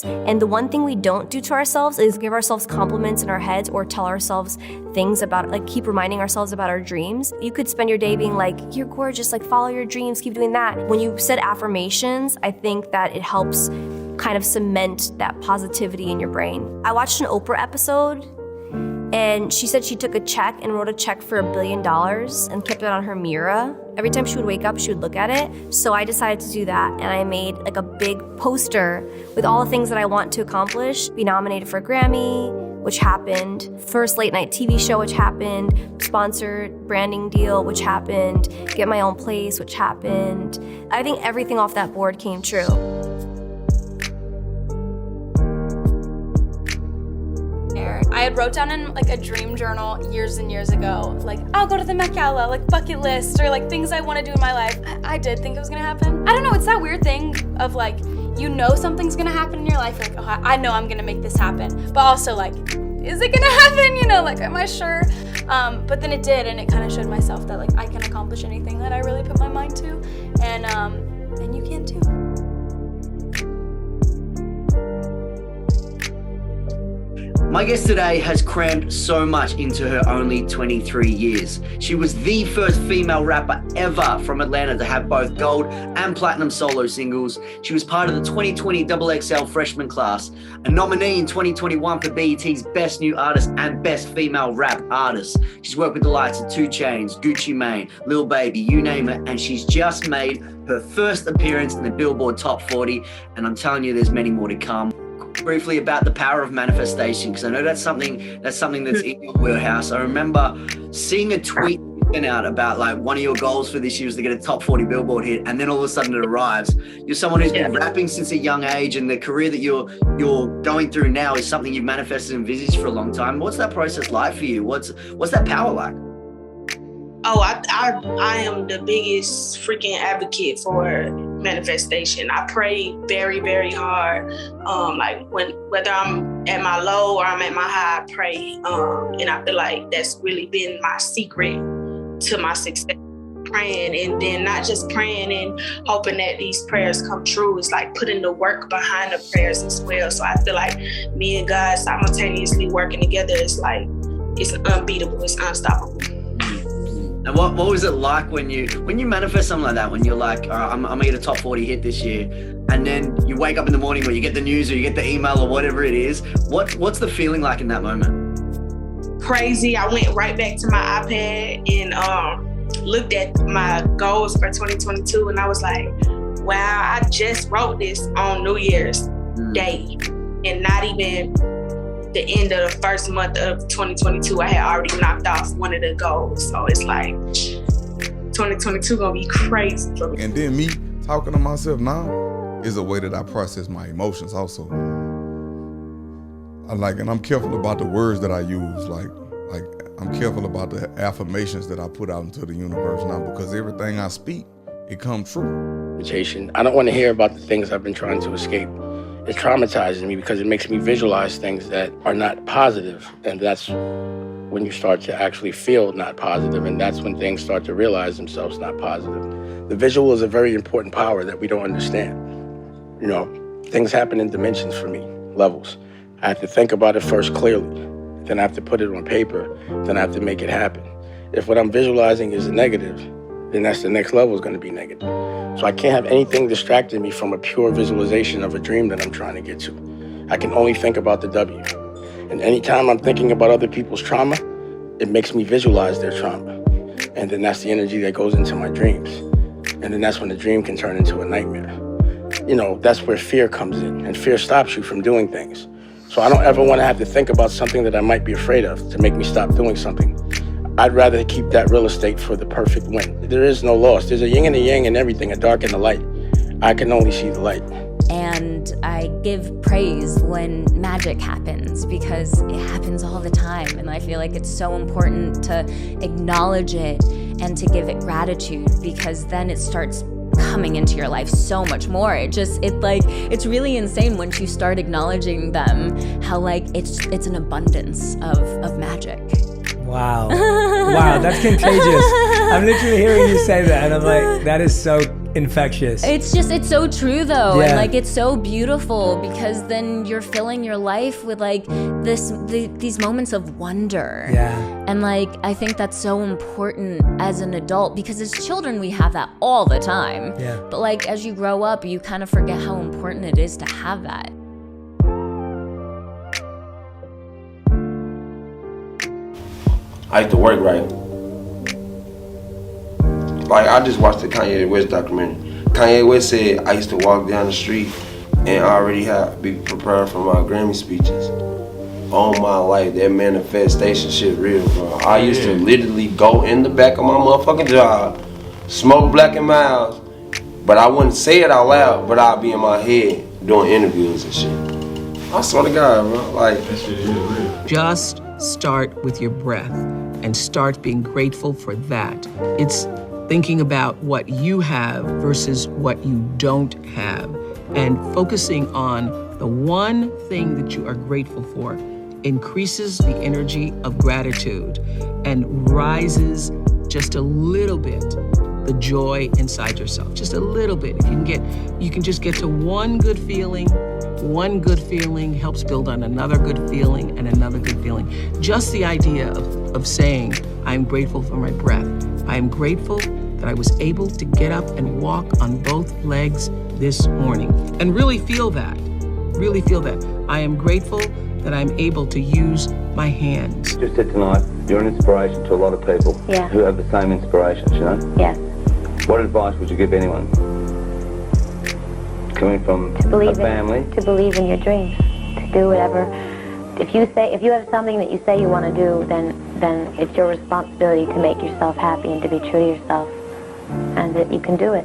ourselves. And the one thing we don't do to ourselves is give ourselves compliments in our heads or tell ourselves things about, like, keep reminding ourselves about our dreams. You could spend your day being like, you're gorgeous, like, follow your dreams, keep doing that. When you said affirmations, I think that it helps kind of cement that positivity in your brain. I watched an Oprah episode, and she said she took a check and wrote a check for $1 billion and kept it on her mirror. Every time she would wake up, she would look at it. So I decided to do that, and I made like a big poster with all the things that I want to accomplish. Be nominated for a Grammy, which happened. First late night TV show, which happened. Sponsored branding deal, which happened. Get my own place, which happened. I think everything off that board came true. I had wrote down in like a dream journal years and years ago, like, I'll go to the Met Gala, like bucket list, or like things I want to do in my life. I did think it was gonna happen. I don't know, it's that weird thing of like, you know something's gonna happen in your life, like, oh, I know I'm gonna make this happen, but also like, is it gonna happen? You know, like, am I sure? But then it did, and it kind of showed myself that like I can accomplish anything that I really put my mind to, and you can too. My guest today has crammed so much into her only 23 years. She was the first female rapper ever from Atlanta to have both gold and platinum solo singles. She was part of the 2020 XXL freshman class, a nominee in 2021 for BET's Best New Artist and Best Female Rap Artist. She's worked with the likes of 2 Chainz, Gucci Mane, Lil Baby, you name it, and she's just made her first appearance in the Billboard Top 40, and I'm telling you, there's many more to come. Briefly about the power of manifestation, because I know that's something that's in your wheelhouse. I remember seeing a tweet out about like one of your goals for this year was to get a top 40 Billboard hit, and then all of a sudden it arrives. You're someone who's been rapping since a young age, and the career that you're going through now is something you've manifested and envisaged for a long time. What's that process like for you? What's that power like? Oh, I am the biggest freaking advocate for manifestation. I pray very, very hard. Like whether I'm at my low or I'm at my high, I pray. And I feel like that's really been my secret to my success. Praying, and then not just praying and hoping that these prayers come true. It's like putting the work behind the prayers as well. So I feel like me and God simultaneously working together is like, it's unbeatable, it's unstoppable. And what was it like when you manifest something like that, when you're like, all right, I'm gonna get a top 40 hit this year, and then you wake up in the morning or you get the news or you get the email or whatever it is, what's the feeling like in that moment? Crazy. I went right back to my iPad and looked at my goals for 2022, and I was like, wow, I just wrote this on New Year's Day, and not even the end of the first month of 2022, I had already knocked off one of the goals. So it's like 2022 gonna be crazy for me. And then me talking to myself now is a way that I process my emotions also. And I'm careful about the words that I use. Like I'm careful about the affirmations that I put out into the universe now, because everything I speak, it comes true. I don't want to hear about the things I've been trying to escape. It traumatizes me because it makes me visualize things that are not positive. And that's when you start to actually feel not positive. And that's when things start to realize themselves not positive. The visual is a very important power that we don't understand. You know, things happen in dimensions for me, levels. I have to think about it first clearly. Then I have to put it on paper. Then I have to make it happen. If what I'm visualizing is negative, then that's the next level is going to be negative. So I can't have anything distracting me from a pure visualization of a dream that I'm trying to get to. I can only think about the W. And anytime I'm thinking about other people's trauma, it makes me visualize their trauma. And then that's the energy that goes into my dreams. And then that's when the dream can turn into a nightmare. You know, that's where fear comes in, and fear stops you from doing things. So I don't ever want to have to think about something that I might be afraid of to make me stop doing something. I'd rather keep that real estate for the perfect win. There is no loss. There's a yin and a yang in everything, a dark and a light. I can only see the light. And I give praise when magic happens, because it happens all the time. And I feel like it's so important to acknowledge it and to give it gratitude, because then it starts coming into your life so much more. It's really insane once you start acknowledging them, how like it's an abundance of magic. Wow. Wow, that's contagious. I'm literally hearing you say that, and I'm like, that is so infectious. It's so true though. Yeah. And like, it's so beautiful because then you're filling your life with like these moments of wonder. Yeah. And like, I think that's so important as an adult because as children, we have that all the time. Yeah. But like, as you grow up, you kind of forget how important it is to have that. I used to work right. Like, I just watched the Kanyewest documentary. Kanyewest said I used to walk down the street and already be prepared for my Grammy speeches. All my life, that manifestation shit real, bro. I used to literally go in the back of my motherfucking job, smoke Black and Miles, but I wouldn't say it out loud, but I'd be in my head doing interviews and shit. I swear to God, bro, like, that shit is real. Just start with your breath and start being grateful for that. It's thinking about what you have versus what you don't have and focusing on the one thing that you are grateful for increases the energy of gratitude and rises just a little bit the joy inside yourself, just a little bit. If you can just get to one good feeling helps build on another good feeling and another good feeling. Just the idea of saying, I'm grateful for my breath. I am grateful that I was able to get up and walk on both legs this morning. And really feel that. I am grateful that I'm able to use my hands. Just said tonight, you're an inspiration to a lot of people who have the same inspirations, you know? Yes. What advice would you give anyone coming from a family? To believe in your dreams, to do whatever. If you have something that you say you want to do, then it's your responsibility to make yourself happy and to be true to yourself, and that you can do it.